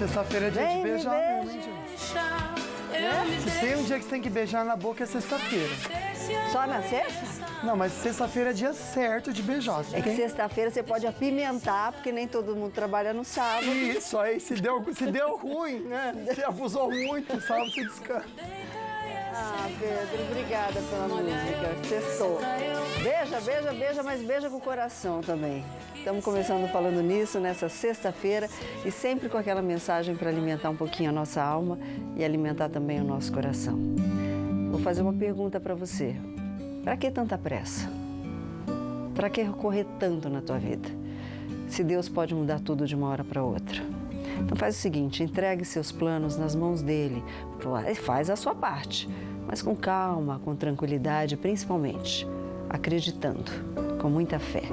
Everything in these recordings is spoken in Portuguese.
sexta-feira é dia de beijar mesmo, hein, gente? Se tem um dia que você tem que beijar na boca, é sexta-feira. Só na sexta? Não, mas sexta-feira é dia certo de beijar. É que sexta-feira você pode apimentar, porque nem todo mundo trabalha no sábado. Isso, aí se deu ruim, né? Se abusou muito, sábado você descansa. Ah, Pedro, obrigada pela música. Sextou. Beija, beija, beija, mas beija com o coração também. Estamos começando falando nisso nessa sexta-feira e sempre com aquela mensagem para alimentar um pouquinho a nossa alma e alimentar também o nosso coração. Vou fazer uma pergunta para você. Para que tanta pressa? Para que correr tanto na tua vida? Se Deus pode mudar tudo de uma hora para outra. Então faz o seguinte, entregue seus planos nas mãos dele, faz a sua parte, mas com calma, com tranquilidade, principalmente acreditando, com muita fé.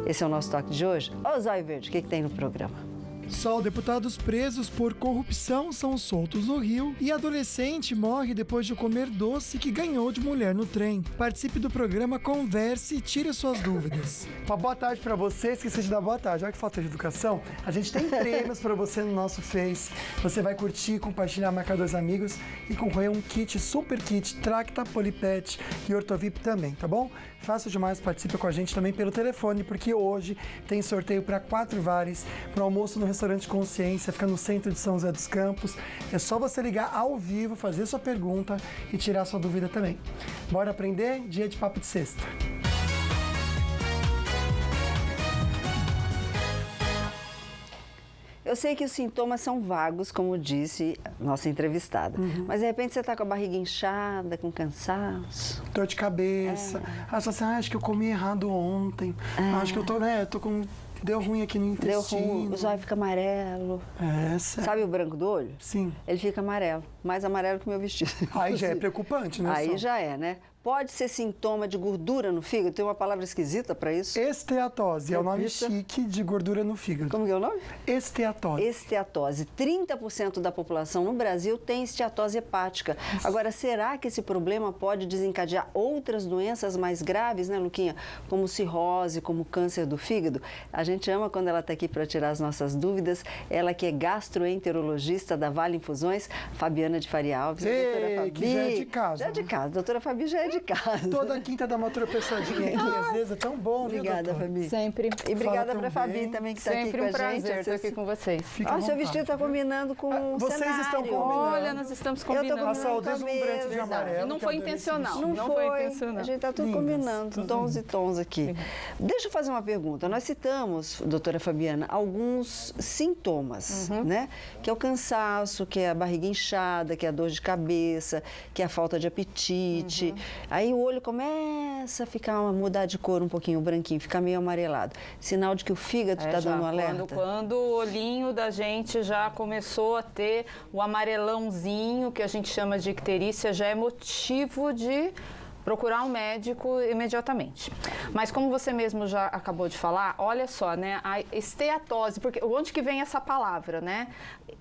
Esse é o nosso toque de hoje. Ô Zóio Verde, o que tem no programa? Só deputados presos por corrupção são soltos no Rio e adolescente morre depois de comer doce que ganhou de mulher no trem. Participe do programa, converse e tire suas dúvidas. Uma boa tarde para você, esqueci de dar boa tarde. Olha que falta de educação. A gente tem prêmios para você no nosso Face. Você vai curtir, compartilhar, marcar 2 amigos e concorrer um kit, super kit, Tracta, Polipet e Ortovip também, tá bom? Fácil demais, participe com a gente também pelo telefone, porque hoje tem sorteio para 4 vales para o almoço no Restaurante Consciência, fica no centro de São José dos Campos. É só você ligar ao vivo, fazer sua pergunta e tirar sua dúvida também. Bora aprender? Dia de Papo de Sexta. Eu sei que os sintomas são vagos, como disse nossa entrevistada, mas de repente você está com a barriga inchada, com cansaço. Dor de cabeça. Aí você fala assim, acho que eu comi errado ontem. Acho que eu tô com... Deu ruim aqui no intestino. Deu ruim, o zóio fica amarelo. Sabe o branco do olho? Sim. Ele fica amarelo, mais amarelo que o meu vestido. Aí já é preocupante, né? Aí já é, né? Pode ser sintoma de gordura no fígado? Tem uma palavra esquisita para isso? Esteatose, é o nome chique de gordura no fígado. Como que é o nome? Esteatose. Esteatose. 30% da população no Brasil tem esteatose hepática. Agora, será que esse problema pode desencadear outras doenças mais graves, né, Luquinha? Como cirrose, como câncer do fígado? A gente ama quando ela está aqui para tirar as nossas dúvidas. Ela que é gastroenterologista da Vale Infusões, Fabiana de Faria Alves. Doutora Fabi. Que já é de casa. Já é de casa. Doutora Fabi já é de casa. Toda quinta dá uma tropeçadinha aqui, às vezes é tão bom, obrigada, viu, Fabi. Sempre. E obrigada para a Fabi também, que está aqui com a gente. Sempre um prazer estar aqui com vocês. Olha, seu vestido está combinando com o Vocês cenário. estão combinando. Olha, nós estamos combinando. A saúde deslumbrante de amarelo. Não foi intencional. Não foi intencional. A gente está tudo combinando, tons e tons aqui. Deixa eu fazer uma pergunta. Nós citamos, doutora Fabiana, alguns sintomas, né? Que é o cansaço, que é a barriga inchada, que é a dor de cabeça, que é a falta de apetite. Aí o olho começa a mudar de cor um pouquinho, branquinho, ficar meio amarelado. Sinal de que o fígado está dando um alerta. Quando o olhinho da gente já começou a ter o amarelãozinho, que a gente chama de icterícia, já é motivo de procurar um médico imediatamente. Mas como você mesmo já acabou de falar, olha só, né, a esteatose, porque onde que vem essa palavra, né?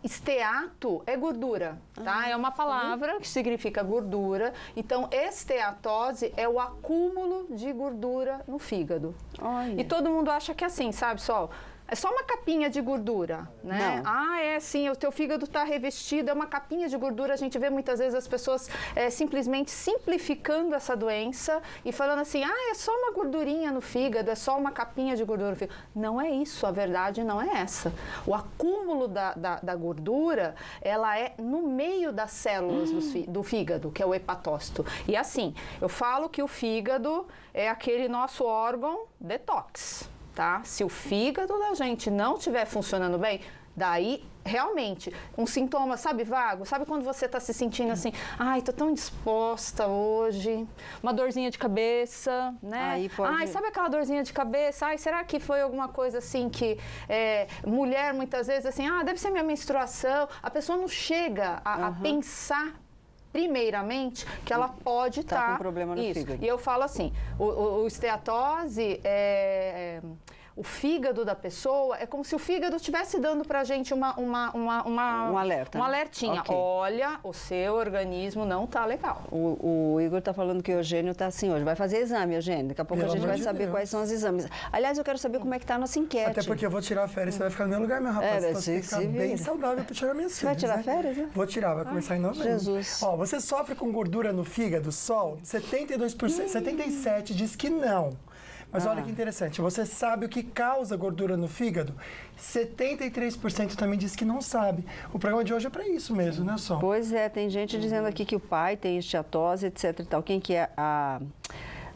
Esteato é gordura, tá? É uma palavra que significa gordura. Então, esteatose é o acúmulo de gordura no fígado. Olha. E todo mundo acha que é assim, sabe, Sol? É só uma capinha de gordura, né? Não. Ah, é sim, o teu fígado está revestido, é uma capinha de gordura. A gente vê muitas vezes as pessoas simplesmente simplificando essa doença e falando assim, é só uma gordurinha no fígado, é só uma capinha de gordura no fígado. Não é isso, a verdade não é essa. O acúmulo da gordura, ela é no meio das células do fígado, que é o hepatócito. E assim, eu falo que o fígado é aquele nosso órgão detox. Tá? Se o fígado da gente não estiver funcionando bem, daí realmente um sintoma, sabe, vago? Sabe quando você está se sentindo assim, tô tão indisposta hoje, uma dorzinha de cabeça, né? Aí pode... sabe aquela dorzinha de cabeça? Será que foi alguma coisa assim que mulher muitas vezes assim, deve ser minha menstruação. A pessoa não chega a pensar primeiramente, que ela pode estar com problema no fígado. E eu falo assim, o esteatose o fígado da pessoa, é como se o fígado estivesse dando para a gente um alerta. Um alertinha. Okay. Olha, o seu organismo não está legal. O Igor está falando que o Eugênio está assim hoje. Vai fazer exame, Eugênio. Daqui a pouco a gente vai saber quais são os exames. Aliás, eu quero saber como é que está a nossa enquete. Até porque eu vou tirar férias, você vai ficar no meu lugar, meu rapaz. Então, você tem que ficar bem saudável para tirar minhas férias. Vai tirar férias, né? Vou tirar, vai começar em novembro. Jesus. Ó, você sofre com gordura no fígado, Sol? 72%, 77% diz que não. Mas olha que interessante, você sabe o que causa gordura no fígado? 73% também diz que não sabe. O programa de hoje é para isso mesmo, né, Sol? Pois é, tem gente dizendo aqui que o pai tem esteatose, etc e tal. Quem que é a...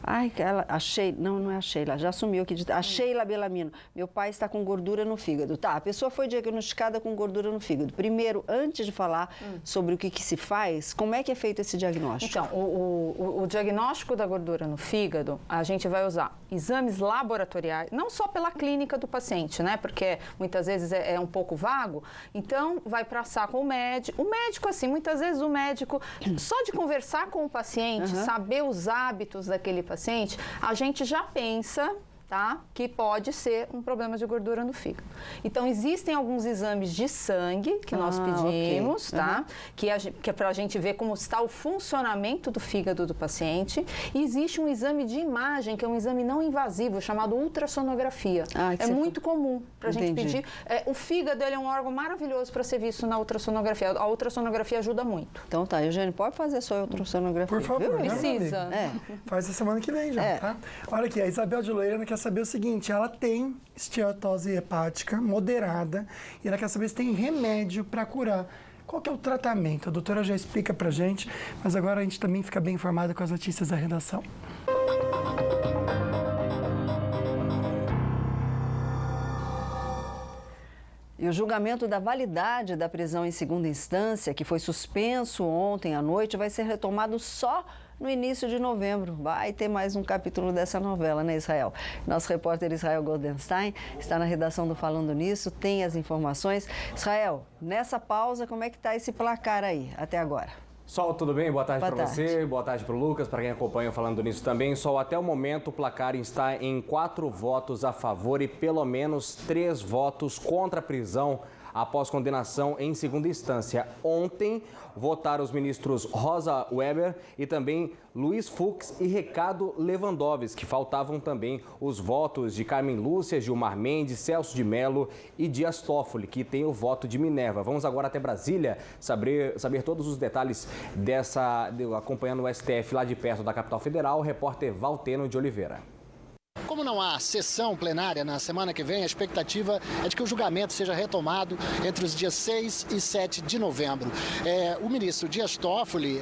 Ai, a Sheila, não é a Sheila, já assumiu aqui, a Sheila Belamino. Meu pai está com gordura no fígado. Tá, a pessoa foi diagnosticada com gordura no fígado. Primeiro, antes de falar sobre o que se faz, como é que é feito esse diagnóstico? Então, o diagnóstico da gordura no fígado, a gente vai usar exames laboratoriais, não só pela clínica do paciente, né? Porque muitas vezes é um pouco vago. Então, vai passar com o médico. O médico, assim, muitas vezes o médico, só de conversar com o paciente, saber os hábitos daquele paciente, a gente já pensa, tá, que pode ser um problema de gordura no fígado. Então, existem alguns exames de sangue que nós pedimos, tá, que é para a gente ver como está o funcionamento do fígado do paciente. E existe um exame de imagem, que é um exame não invasivo, chamado ultrassonografia. É muito comum para a gente pedir. O fígado ele é um órgão maravilhoso para ser visto na ultrassonografia. A ultrassonografia ajuda muito. Então tá, Eugênio, pode fazer a sua ultrassonografia? Por favor, né, precisa. Faz a semana que vem já, tá? Olha aqui, a Isabel de Loeira quer saber o seguinte, ela tem esteatose hepática moderada e ela quer saber se tem remédio para curar. Qual que é o tratamento? A doutora já explica pra gente, mas agora a gente também fica bem informado com as notícias da redação. E o julgamento da validade da prisão em segunda instância, que foi suspenso ontem à noite, vai ser retomado só no início de novembro. Vai ter mais um capítulo dessa novela, né, Israel? Nosso repórter Israel Goldenstein está na redação do Falando Nisso, tem as informações. Israel, nessa pausa, como é que está esse placar aí, até agora? Sol, tudo bem? Boa tarde para você, boa tarde para o Lucas, para quem acompanha Falando Nisso também. Sol, até o momento o placar está em 4 votos a favor e pelo menos 3 votos contra a prisão após condenação em segunda instância. Ontem votaram os ministros Rosa Weber e também Luiz Fux e Ricardo Lewandowski. Faltavam também os votos de Carmen Lúcia, Gilmar Mendes, Celso de Mello e Dias Toffoli, que tem o voto de Minerva. Vamos agora até Brasília saber todos os detalhes acompanhando o STF lá de perto da capital federal, o repórter Valteno de Oliveira. Como não há sessão plenária na semana que vem, a expectativa é de que o julgamento seja retomado entre os dias 6 e 7 de novembro. O ministro Dias Toffoli,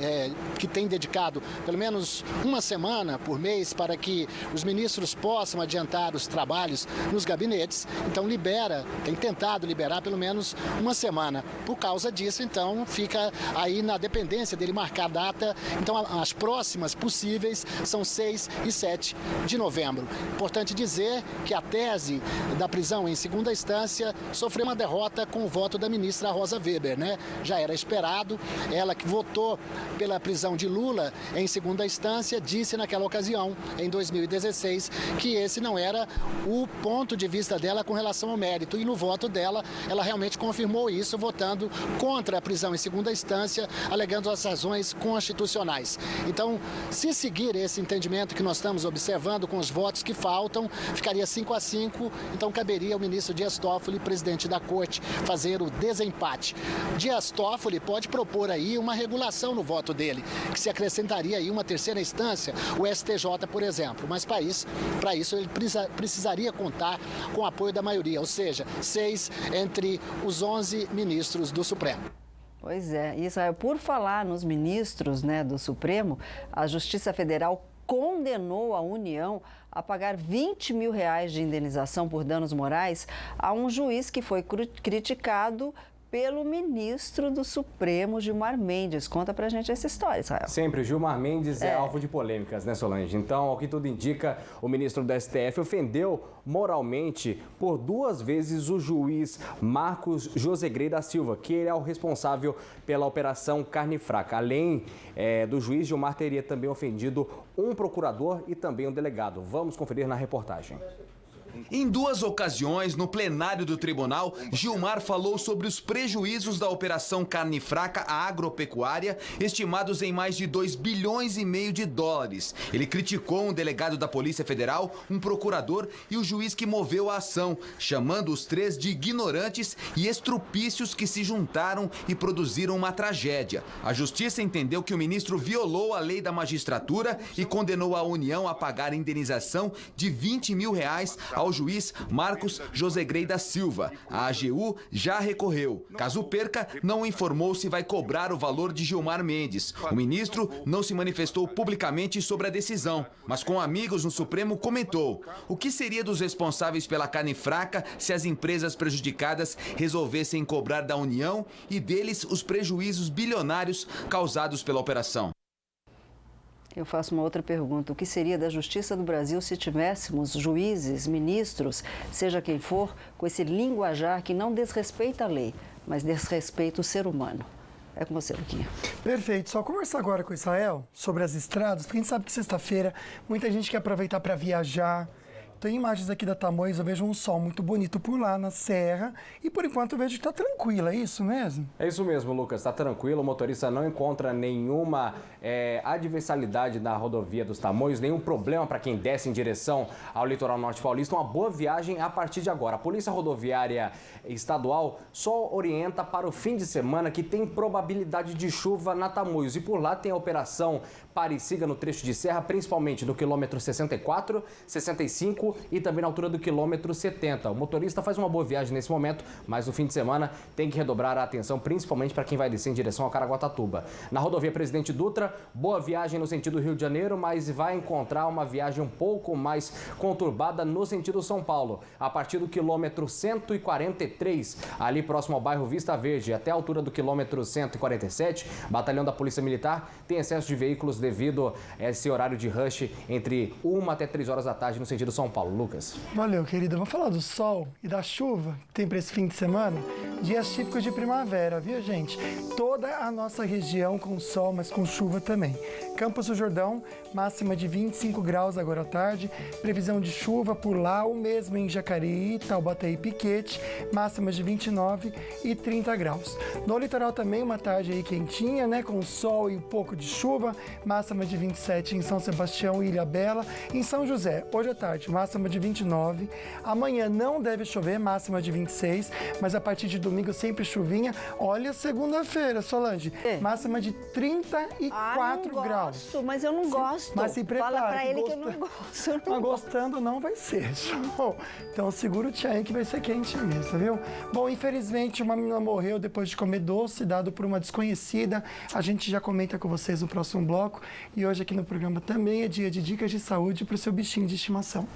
que tem dedicado pelo menos uma semana por mês para que os ministros possam adiantar os trabalhos nos gabinetes, então tem tentado liberar pelo menos uma semana. Por causa disso, então, fica aí na dependência dele marcar a data. Então, as próximas possíveis são 6 e 7 de novembro. Importante dizer que a tese da prisão em segunda instância sofreu uma derrota com o voto da ministra Rosa Weber, né? Já era esperado, ela que votou pela prisão de Lula em segunda instância, disse naquela ocasião, em 2016, que esse não era o ponto de vista dela com relação ao mérito. E no voto dela, ela realmente confirmou isso, votando contra a prisão em segunda instância, alegando as razões constitucionais. Então, se seguir esse entendimento que nós estamos observando com os votos que faltam, ficaria 5-5, então caberia ao ministro Dias Toffoli, presidente da Corte, fazer o desempate. Dias Toffoli pode propor aí uma regulação no voto dele, que se acrescentaria aí uma terceira instância, o STJ, por exemplo, mas para isso ele precisaria contar com o apoio da maioria, ou seja, 6 entre os 11 ministros do Supremo. Pois é, Israel, por falar nos ministros, né, do Supremo, a Justiça Federal condenou a União a pagar R$20 mil de indenização por danos morais a um juiz que foi criticado pelo ministro do Supremo, Gilmar Mendes. Conta pra gente essa história, Israel. Sempre, Gilmar Mendes é alvo de polêmicas, né, Solange? Então, ao que tudo indica, o ministro do STF ofendeu moralmente por 2 vezes o juiz Marcos Josegrey da Silva, que ele é o responsável pela Operação Carne Fraca. Além do juiz, Gilmar teria também ofendido um procurador e também um delegado. Vamos conferir na reportagem. Em 2 ocasiões, no plenário do tribunal, Gilmar falou sobre os prejuízos da Operação Carne Fraca à agropecuária, estimados em mais de 2,5 bilhões de dólares. Ele criticou um delegado da Polícia Federal, um procurador e o juiz que moveu a ação, chamando os 3 de ignorantes e estrupícios que se juntaram e produziram uma tragédia. A Justiça entendeu que o ministro violou a lei da magistratura e condenou a União a pagar indenização de R$20 mil ao juiz Marcos Josegrey da Silva. A AGU já recorreu. Caso perca, não informou se vai cobrar o valor de Gilmar Mendes. O ministro não se manifestou publicamente sobre a decisão, mas com amigos no Supremo comentou: o que seria dos responsáveis pela carne fraca se as empresas prejudicadas resolvessem cobrar da União e deles os prejuízos bilionários causados pela operação? Eu faço uma outra pergunta. O que seria da Justiça do Brasil se tivéssemos juízes, ministros, seja quem for, com esse linguajar que não desrespeita a lei, mas desrespeita o ser humano? É com você, Luquinha. Perfeito. Só conversar agora com o Israel sobre as estradas, porque a gente sabe que sexta-feira muita gente quer aproveitar para viajar. Tem imagens aqui da Tamoios, eu vejo um sol muito bonito por lá na serra e por enquanto eu vejo que está tranquilo, é isso mesmo? É isso mesmo, Lucas, está tranquilo, o motorista não encontra nenhuma adversalidade na rodovia dos Tamoios, nenhum problema para quem desce em direção ao litoral norte paulista, uma boa viagem a partir de agora. A Polícia Rodoviária Estadual só orienta para o fim de semana que tem probabilidade de chuva na Tamoios e por lá tem a operação Pare e Siga no trecho de serra, principalmente no quilômetro 64, 65 e também na altura do quilômetro 70. O motorista faz uma boa viagem nesse momento, mas no fim de semana tem que redobrar a atenção, principalmente para quem vai descer em direção a Caraguatatuba. Na rodovia Presidente Dutra, boa viagem no sentido Rio de Janeiro, mas vai encontrar uma viagem um pouco mais conturbada no sentido São Paulo. A partir do quilômetro 143, ali próximo ao bairro Vista Verde, até a altura do quilômetro 147, batalhão da Polícia Militar tem excesso de veículos devido a esse horário de rush entre 1 até 3 horas da tarde no sentido São Paulo. Lucas. Valeu, querida. Vamos falar do sol e da chuva que tem para esse fim de semana? Dias típicos de primavera, viu, gente? Toda a nossa região com sol, mas com chuva também. Campos do Jordão, máxima de 25 graus agora à tarde. Previsão de chuva por lá, o mesmo em Jacareí, Taubaté e Piquete, máximas de 29 e 30 graus. No litoral também uma tarde aí quentinha, né? Com sol e um pouco de chuva, máxima de 27 em São Sebastião e Ilhabela. Em São José, hoje à tarde, máxima de 29. Amanhã não deve chover, máxima de 26, mas a partir de domingo sempre chuvinha. Olha segunda-feira, Solange, máxima de 34 graus. Mas eu não gosto. Mas se prepara. Fala pra ele que eu não gosto. Mas gostando não vai ser. Bom, então segura o tchan que vai ser quente mesmo, viu? Bom, infelizmente uma menina morreu depois de comer doce dado por uma desconhecida. A gente já comenta com vocês no próximo bloco. E hoje aqui no programa também é dia de dicas de saúde para o seu bichinho de estimação.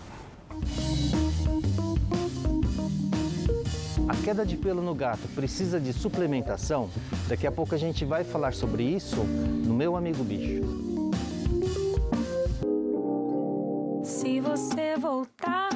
A queda de pelo no gato precisa de suplementação? Daqui a pouco a gente vai falar sobre isso no Meu Amigo Bicho. Se você voltar